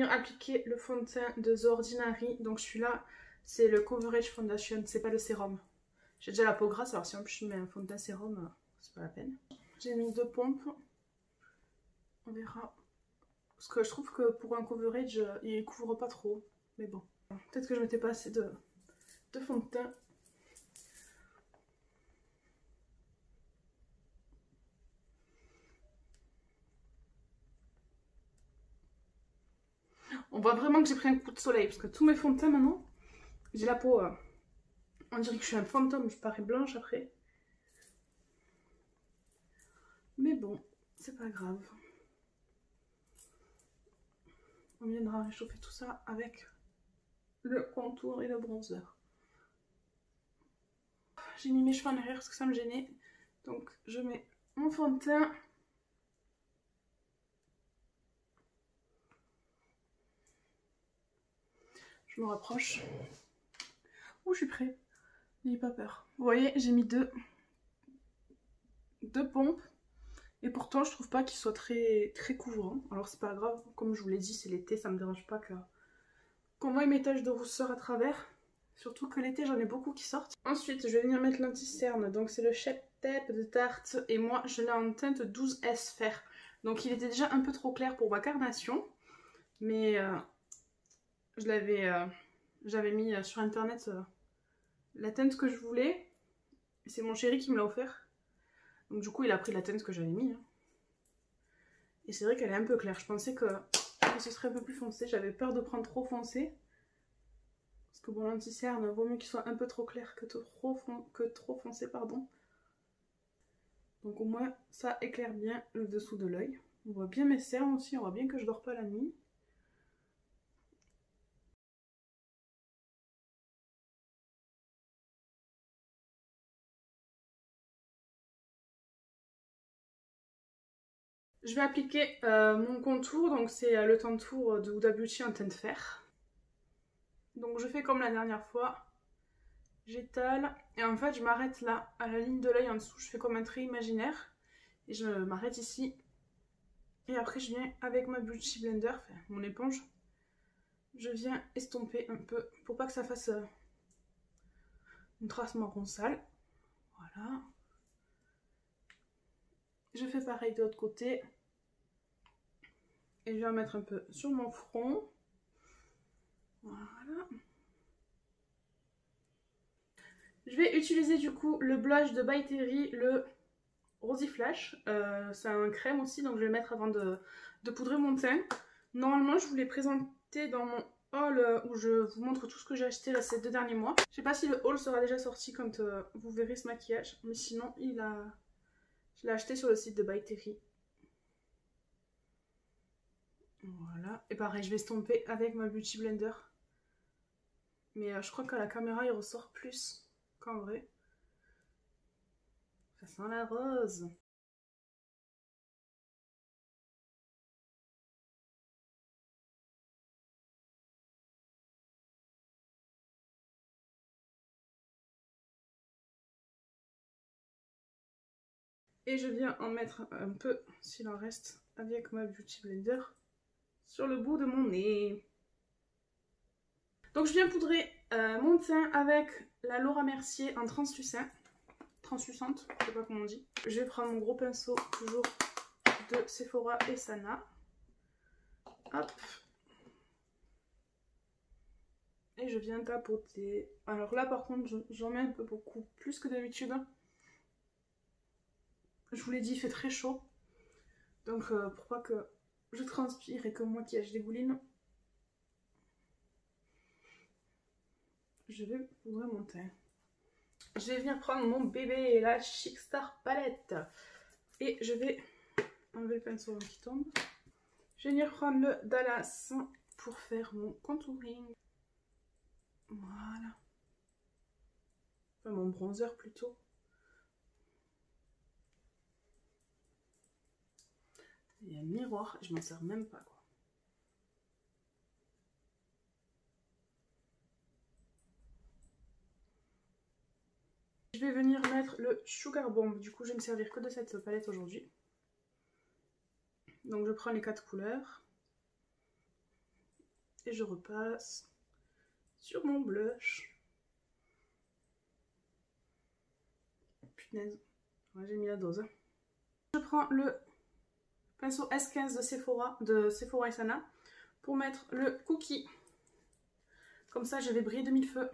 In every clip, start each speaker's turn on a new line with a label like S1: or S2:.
S1: venir appliquer le fond de teint de The Ordinary. Donc celui-là, c'est le Coverage Foundation, c'est pas le sérum. J'ai déjà la peau grasse, alors si en plus je mets un fond de teint sérum, c'est pas la peine. J'ai mis 2 pompes. On verra. Parce que je trouve que pour un coverage, il couvre pas trop. Mais bon. Peut-être que je mettais pas assez de fond de teint. On voit vraiment que j'ai pris un coup de soleil. Parce que tous mes fonds de teint maintenant, j'ai la peau... on dirait que je suis un fantôme. Je parais blanche après. Mais bon, c'est pas grave. On viendra réchauffer tout ça avec le contour et le bronzer. J'ai mis mes cheveux en arrière parce que ça me gênait. Donc je mets mon fond de teint. Je me rapproche. Ouh, je suis prêt. N'ayez pas peur. Vous voyez, j'ai mis deux pompes. Et pourtant, je trouve pas qu'il soit très couvrant. Alors c'est pas grave. Comme je vous l'ai dit, c'est l'été. Ça me dérange pas qu'on voie mes taches de rousseur à travers. Surtout que l'été, j'en ai beaucoup qui sortent. Ensuite, je vais venir mettre l'anti-cerne. Donc c'est le Shape Tape de Tarte. Et moi, je l'ai en teinte 12S fer. Donc il était déjà un peu trop clair pour ma carnation. Mais j'avais mis sur internet la teinte que je voulais. C'est mon chéri qui me l'a offert. Donc du coup, il a pris la teinte que j'avais mis. Hein. Et c'est vrai qu'elle est un peu claire. Je pensais que ce serait un peu plus foncé. J'avais peur de prendre trop foncé. Parce que bon, l'anti-cerne, vaut mieux qu'il soit un peu trop clair que trop foncé, pardon. Donc au moins, ça éclaire bien le dessous de l'œil. On voit bien mes cernes aussi, on voit bien que je dors pas la nuit. Je vais appliquer mon contour, donc c'est le contour de Huda Beauty en teinte fer. Donc je fais comme la dernière fois. J'étale et en fait je m'arrête là, à la ligne de l'œil en dessous, je fais comme un trait imaginaire. Et je m'arrête ici. Et après je viens avec ma Beauty Blender, enfin mon éponge. Je viens estomper un peu pour pas que ça fasse une trace marron sale. Voilà. Je fais pareil de l'autre côté. Et je vais en mettre un peu sur mon front. Voilà. Je vais utiliser du coup le blush de By Terry, le Rosy Flash. C'est un crème aussi, donc je vais le mettre avant de poudrer mon teint. Normalement, je vous l'ai présenté dans mon haul où je vous montre tout ce que j'ai acheté là, ces 2 derniers mois. Je sais pas si le haul sera déjà sorti quand vous verrez ce maquillage, mais sinon, je l'ai acheté sur le site de By Terry. Voilà. Et pareil, je vais estomper avec ma Beauty Blender. Mais je crois qu'à la caméra, il ressort plus qu'en vrai. Ça sent la rose. Et je viens en mettre un peu, s'il en reste, avec ma Beauty Blender sur le bout de mon nez. Donc je viens poudrer mon teint avec la Laura Mercier en translucente, je sais pas comment on dit. Je vais prendre mon gros pinceau, toujours de Sephora et Sana. Hop. Et je viens tapoter. Alors là par contre j'en mets un peu beaucoup, plus que d'habitude. Je vous l'ai dit, il fait très chaud. Donc pour pas que je transpire et que mon maquillage dégouline, je vais poudrer mon teint. Je vais venir prendre mon bébé, la Chic Star Palette. Et je vais enlever le pinceau qui tombe. Je vais venir prendre le Dallas pour faire mon contouring. Voilà. Enfin, mon bronzer plutôt. Il y a un miroir, je m'en sers même pas quoi. Je vais venir mettre le Sugar Bomb. Du coup, je vais me servir que de cette palette aujourd'hui. Donc, je prends les 4 couleurs. Et je repasse sur mon blush. Punaise, ouais, j'ai mis la dose. Je prends le pinceau S15 de Sephora et Sana pour mettre le cookie. Comme ça, je vais briller de mille feux.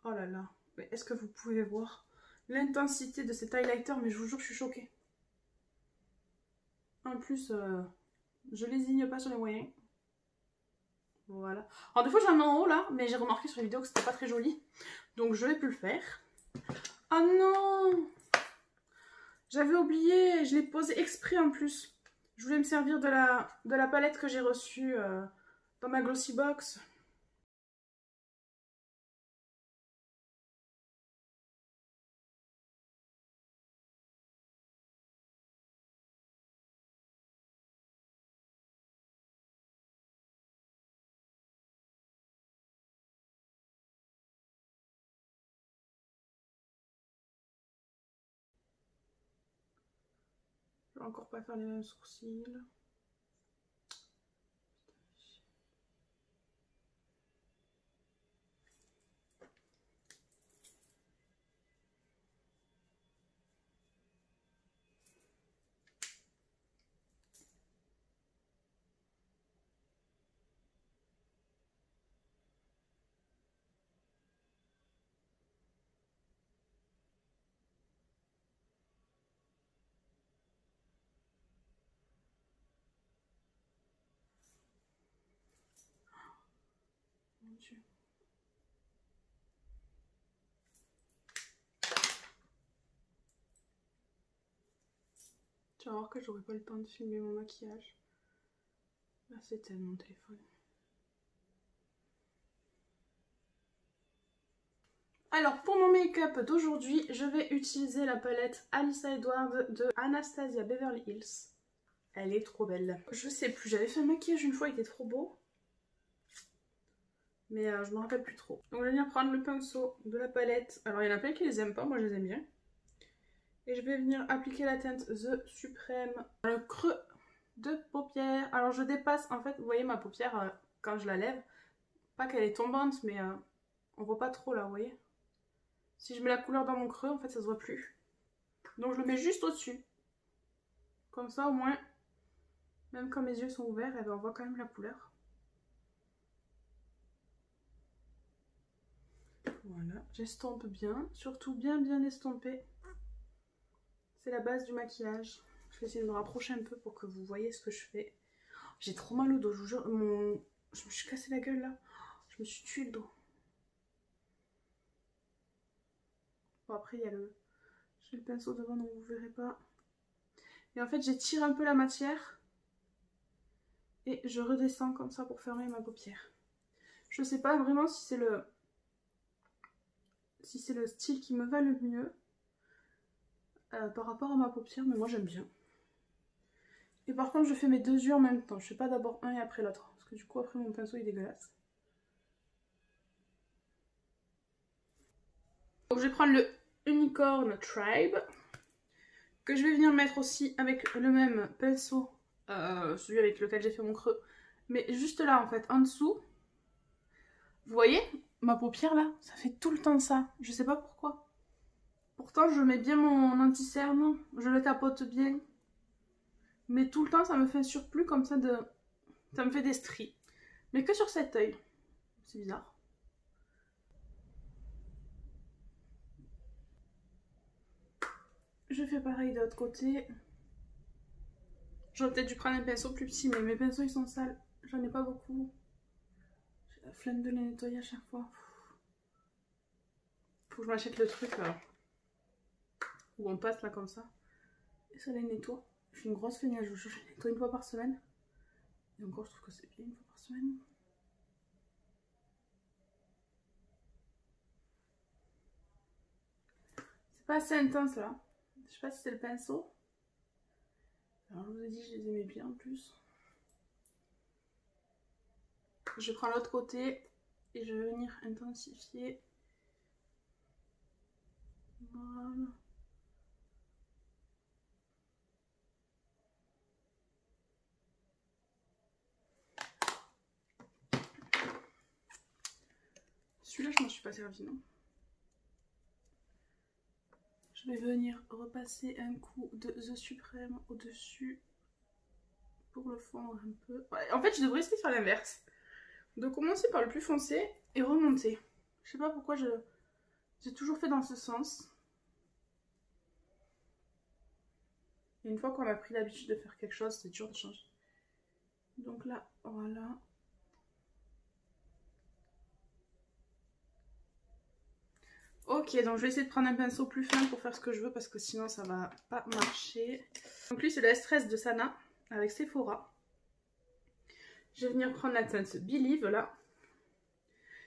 S1: Oh là là, mais est-ce que vous pouvez voir l'intensité de cet highlighter? Mais je vous jure, je suis choquée. En plus, je lésigne pas sur les moyens. Voilà. Alors des fois j'en ai en haut là, mais j'ai remarqué sur les vidéos que c'était pas très joli. Donc je vais plus le faire. Oh non! J'avais oublié, je l'ai posé exprès en plus. Je voulais me servir de la palette que j'ai reçue dans ma Glossy Box. Je vais encore pas faire les mêmes sourcils. Mon Dieu. Tu vas voir que j'aurai pas le temps de filmer mon maquillage. Là c'est tellement mon téléphone. Alors pour mon make-up d'aujourd'hui, je vais utiliser la palette Alyssa Edwards de Anastasia Beverly Hills. Elle est trop belle. Je sais plus, j'avais fait un maquillage une fois, il était trop beau. Mais je me rappelle plus trop. Donc je vais venir prendre le pinceau de la palette. Alors il y en a plein qui les aiment pas, moi je les aime bien. Et je vais venir appliquer la teinte The Supreme dans le creux de paupière. Alors je dépasse, en fait, vous voyez ma paupière quand je la lève. Pas qu'elle est tombante, mais on voit pas trop là, vous voyez. Si je mets la couleur dans mon creux, en fait ça se voit plus. Donc je le mets juste au-dessus. Comme ça au moins, même quand mes yeux sont ouverts, eh ben, on voit quand même la couleur. Voilà, j'estompe bien, surtout bien estomper. C'est la base du maquillage. Je vais essayer de me rapprocher un peu pour que vous voyez ce que je fais. J'ai trop mal au dos, je vous jure, je me suis cassé la gueule là. Je me suis tué le dos. Bon après il y a j'ai le pinceau devant donc vous verrez pas. Et en fait j'étire un peu la matière. Et je redescends comme ça pour fermer ma paupière. Je sais pas vraiment si c'est le style qui me va le mieux par rapport à ma paupière, mais moi j'aime bien. Et par contre je fais mes deux yeux en même temps, je fais pas d'abord un et après l'autre, parce que du coup après mon pinceau il est dégueulasse. Donc je vais prendre le Unicorn Tribe, que je vais venir mettre aussi avec le même pinceau, celui avec lequel j'ai fait mon creux, mais juste là en fait, en dessous. Vous voyez ma paupière là, ça fait tout le temps ça, je sais pas pourquoi. Pourtant je mets bien mon anti-cerne, je le tapote bien. Mais tout le temps ça me fait un surplus comme ça de... Ça me fait des stries. Mais que sur cet œil. C'est bizarre. Je fais pareil de l'autre côté. J'aurais peut-être dû prendre un pinceau plus petit, mais mes pinceaux ils sont sales. J'en ai pas beaucoup. J'ai la flemme de les nettoyer à chaque fois. Faut que je m'achète le truc où on passe là comme ça. Et ça les nettoie. Je suis une grosse feignasse, je les nettoie une fois par semaine. Et encore je trouve que c'est bien une fois par semaine. C'est pas assez intense là. Je sais pas si c'est le pinceau. Alors je vous ai dit je les aimais bien en plus. Je prends l'autre côté et je vais venir intensifier. Voilà. Celui-là, je m'en suis pas servi, non? Je vais venir repasser un coup de The Supreme au-dessus pour le fondre un peu. Ouais, en fait, je devrais essayer de faire l'inverse. De commencer par le plus foncé et remonter. Je sais pas pourquoi j'ai toujours fait dans ce sens. Et une fois qu'on a pris l'habitude de faire quelque chose, c'est dur de changer. Donc là, voilà. Ok, donc je vais essayer de prendre un pinceau plus fin pour faire ce que je veux parce que sinon ça va pas marcher. Donc lui c'est le S13 de Sana avec Sephora. Je vais venir prendre la teinte Believe là.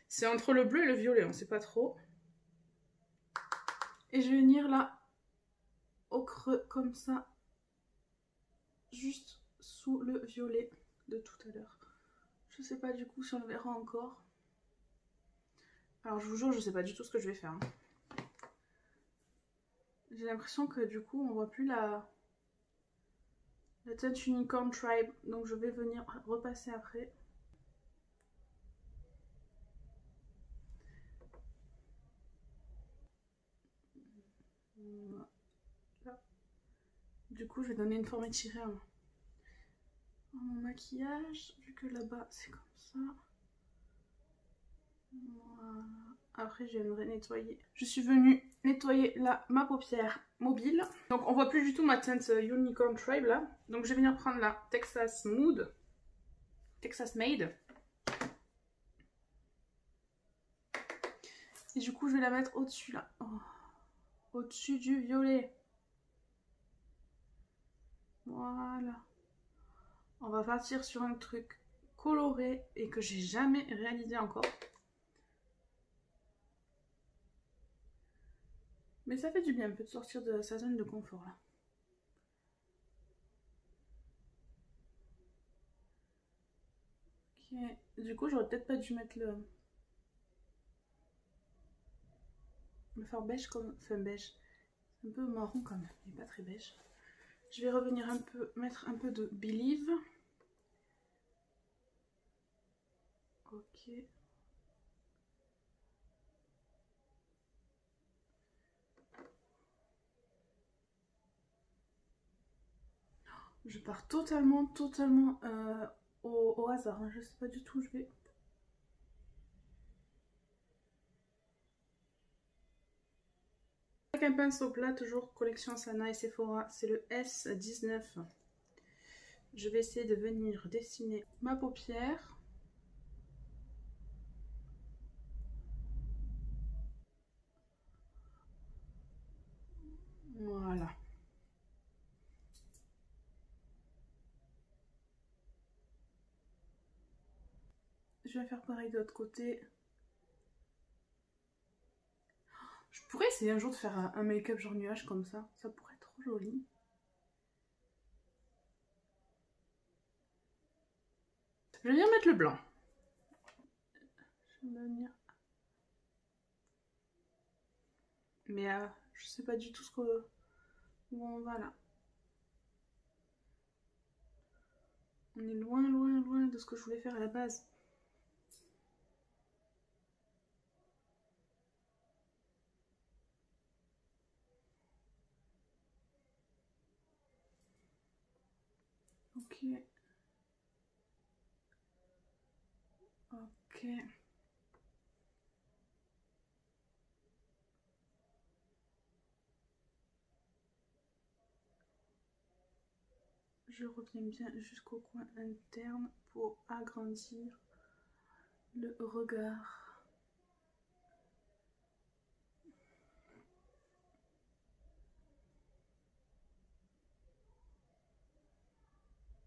S1: C'est entre le bleu et le violet, on sait pas trop. Et je vais venir là au creux comme ça. Juste sous le violet de tout à l'heure. Je sais pas du coup si on le verra encore. Alors je vous jure, je sais pas du tout ce que je vais faire. Hein. J'ai l'impression que du coup on voit plus la teinte Unicorn Tribe. Donc je vais venir repasser après. Voilà. Du coup je vais donner une forme étirée à mon maquillage. Vu que là-bas c'est comme ça. Voilà. Après je viendrai nettoyer. Je suis venue nettoyer là ma paupière mobile. Donc on voit plus du tout ma teinte Unicorn Tribe là. Donc je vais venir prendre la Texas Mood. Texas Made. Et du coup je vais la mettre au-dessus là. Oh. Au-dessus du violet. Voilà. On va partir sur un truc coloré et que j'ai jamais réalisé encore. Mais ça fait du bien un peu de sortir de sa zone de confort là. Ok. Du coup j'aurais peut-être pas dû mettre le fard beige comme... Enfin beige. Un peu marron quand même, mais pas très beige. Je vais revenir un peu, mettre un peu de Believe. Ok. Je pars totalement au hasard. Hein. Je sais pas du tout où je vais. Avec un pinceau plat, toujours collection Sana et Sephora, c'est le S19. Je vais essayer de venir dessiner ma paupière. Voilà. Je vais faire pareil de l'autre côté. Je pourrais essayer un jour de faire un make-up genre nuage comme ça. Ça pourrait être trop joli. Je vais venir mettre le blanc. Je vais venir... Mais je sais pas du tout ce que... Bon, voilà. On est loin de ce que je voulais faire à la base. Ok. Ok. Je reviens bien jusqu'au coin interne pour agrandir le regard.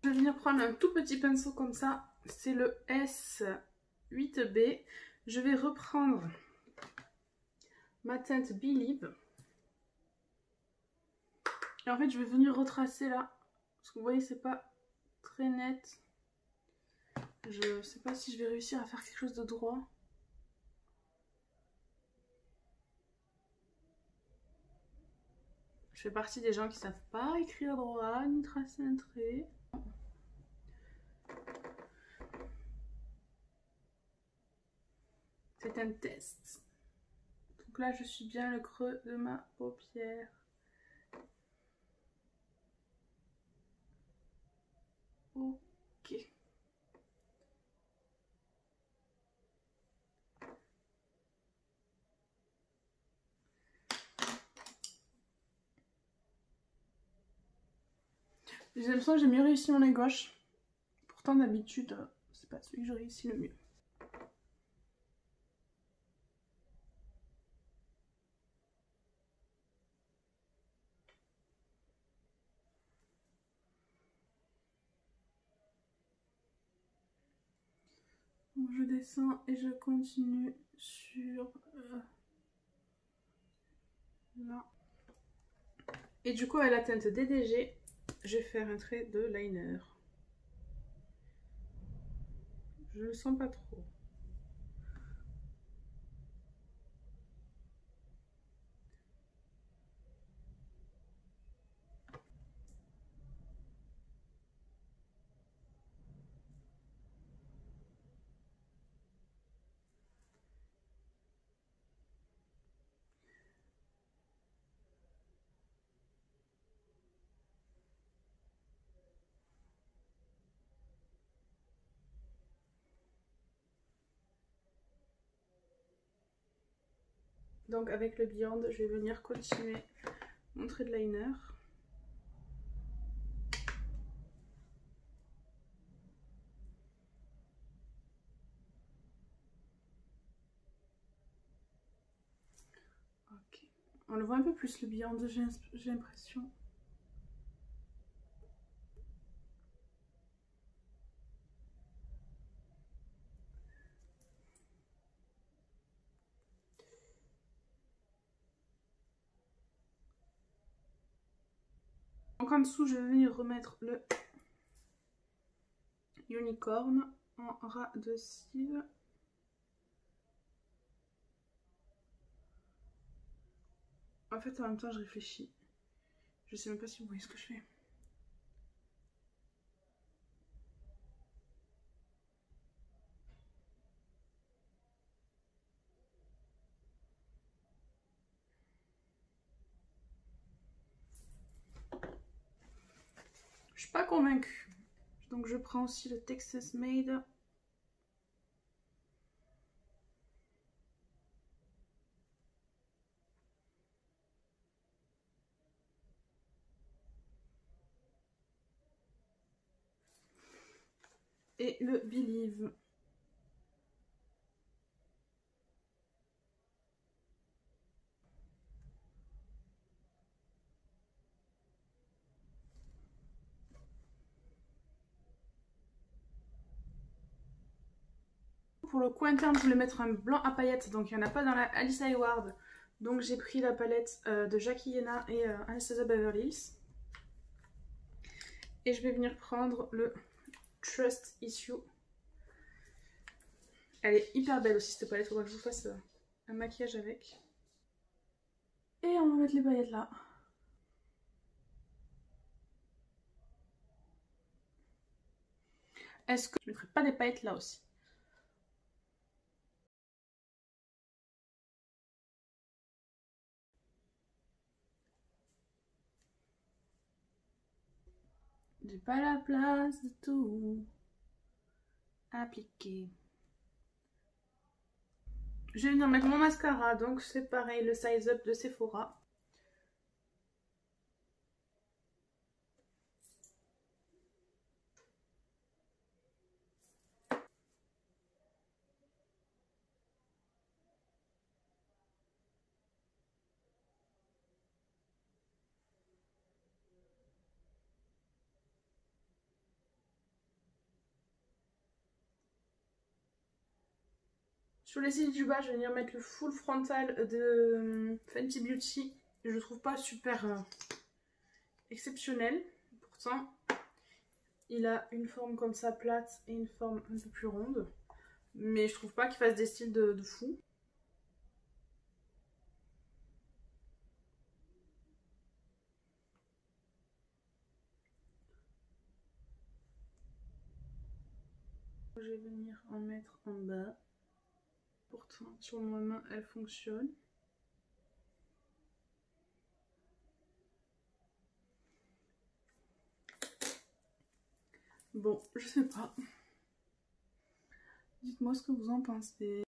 S1: Je vais venir prendre un tout petit pinceau comme ça. C'est le S8B. Je vais reprendre ma teinte Believe. Et en fait, je vais venir retracer là. Parce que vous voyez, c'est pas très net. Je sais pas si je vais réussir à faire quelque chose de droit. Je fais partie des gens qui savent pas écrire droit ni tracer un trait. C'est un test. Donc là, je suis bien le creux de ma paupière. Ok. J'ai l'impression que j'ai mieux réussi mon œil gauche. Pourtant, d'habitude, c'est pas celui que je réussis le mieux. Donc je descends et je continue sur là. Et du coup, avec la teinte DDG, je vais faire un trait de liner. Je le sens pas trop. Donc avec le Beyond, je vais venir continuer mon trait de liner. Ok. On le voit un peu plus le Beyond, j'ai l'impression. Donc en dessous, je vais venir remettre le unicorn en ras de cils. En fait, en même temps, je réfléchis. Je sais même pas si vous voyez ce que je fais. Je suis pas convaincue. Donc je prends aussi le Texas Made. Et le Believe. Pour le coin interne, je voulais mettre un blanc à paillettes, donc il n'y en a pas dans la Alice Hayward. Donc j'ai pris la palette de Jackie Yena et Anastasia Beverly Hills. Et je vais venir prendre le Trust Issue. Elle est hyper belle aussi cette palette, faudra que je vous fasse un maquillage avec. Et on va mettre les paillettes là. Est-ce que je mettrai pas des paillettes là aussi? J'ai pas la place de tout appliquer. Je vais venir mettre mon mascara, donc c'est pareil, le Size Up de Sephora. Sur les cils du bas, je vais venir mettre le full frontal de Fenty Beauty. Je le trouve pas super exceptionnel. Pourtant, il a une forme comme ça plate et une forme un peu plus ronde. Mais je trouve pas qu'il fasse des styles de fou. Je vais venir en mettre en bas. Pourtant, sur ma main, elle fonctionne. Bon, je sais pas. Dites-moi ce que vous en pensez.